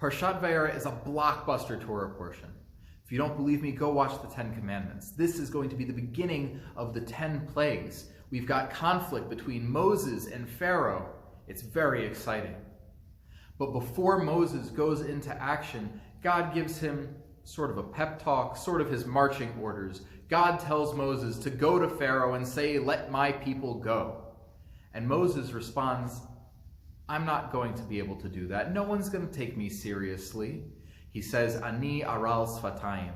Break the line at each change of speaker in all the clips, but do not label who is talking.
Parshat Vaera is a blockbuster Torah portion. If you don't believe me, go watch the 10 Commandments. This is going to be the beginning of the 10 plagues. We've got conflict between Moses and Pharaoh. It's very exciting. But before Moses goes into action, God gives him sort of a pep talk, sort of his marching orders. God tells Moses to go to Pharaoh and say, "Let my people go." And Moses responds, "I'm not going to be able to do that. No one's going to take me seriously." He says, "Ani aral sfatayim."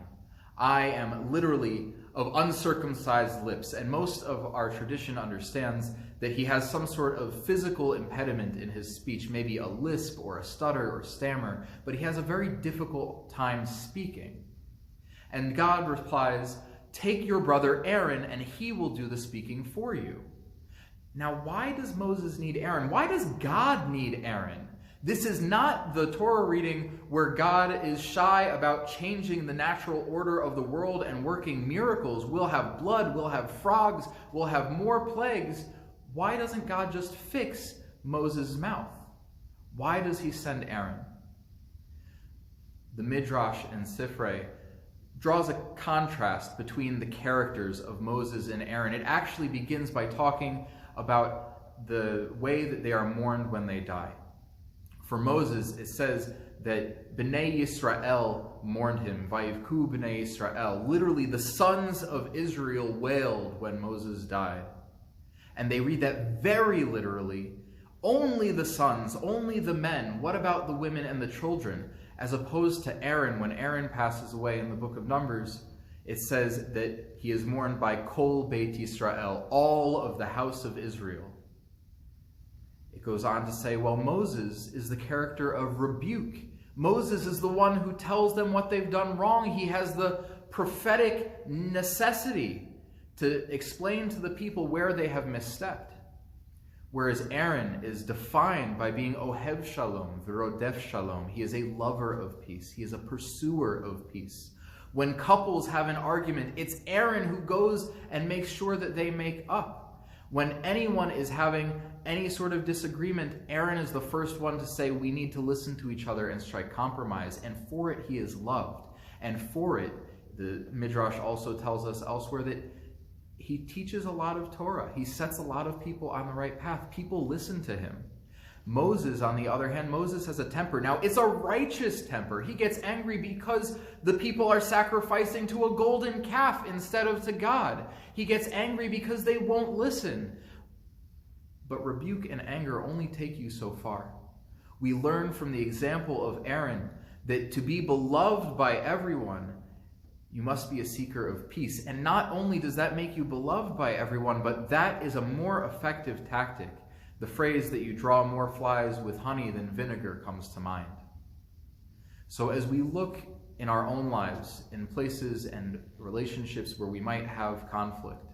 I am literally of uncircumcised lips. And most of our tradition understands that he has some sort of physical impediment in his speech, maybe a lisp or a stutter or stammer, but he has a very difficult time speaking. And God replies, "Take your brother Aaron and he will do the speaking for you." Now, why does Moses need Aaron? Why does God need Aaron? This is not the Torah reading where God is shy about changing the natural order of the world and working miracles. We'll have blood, we'll have frogs, we'll have more plagues. Why doesn't God just fix Moses' mouth? Why does he send Aaron? The Midrash in Sifrei draws a contrast between the characters of Moses and Aaron. It actually begins by talking about the way that they are mourned when they die. For Moses, it says that Bnei Yisrael mourned him, Vayivku Bnei Yisrael. Literally, the sons of Israel wailed when Moses died. And they read that very literally. Only the sons, only the men. What about the women and the children? As opposed to Aaron, when Aaron passes away in the book of Numbers, it says that he is mourned by Kol Beit Yisrael, all of the house of Israel. It goes on to say, well, Moses is the character of rebuke. Moses is the one who tells them what they've done wrong. He has the prophetic necessity to explain to the people where they have misstepped. Whereas Aaron is defined by being Ohev Shalom, V'rodef Shalom. He is a lover of peace. He is a pursuer of peace. When couples have an argument, it's Aaron who goes and makes sure that they make up. When anyone is having any sort of disagreement, Aaron is the first one to say we need to listen to each other and strike compromise. And for it, he is loved. And for it, the Midrash also tells us elsewhere that he teaches a lot of Torah. He sets a lot of people on the right path. People listen to him. Moses, on the other hand, Moses has a temper. Now, it's a righteous temper. He gets angry because the people are sacrificing to a golden calf instead of to God. He gets angry because they won't listen. But rebuke and anger only take you so far. We learn from the example of Aaron that to be beloved by everyone, you must be a seeker of peace. And not only does that make you beloved by everyone, but that is a more effective tactic. The phrase that you draw more flies with honey than vinegar comes to mind. So as we look in our own lives, in places and relationships where we might have conflict,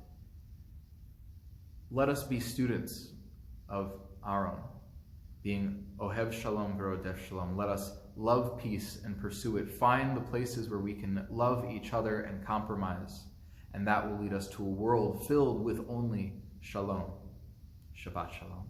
let us be students of our own, being Ohev Shalom V'rodef Shalom. Let us love peace and pursue it. Find the places where we can love each other and compromise, and that will lead us to a world filled with only Shalom. Shabbat Shalom.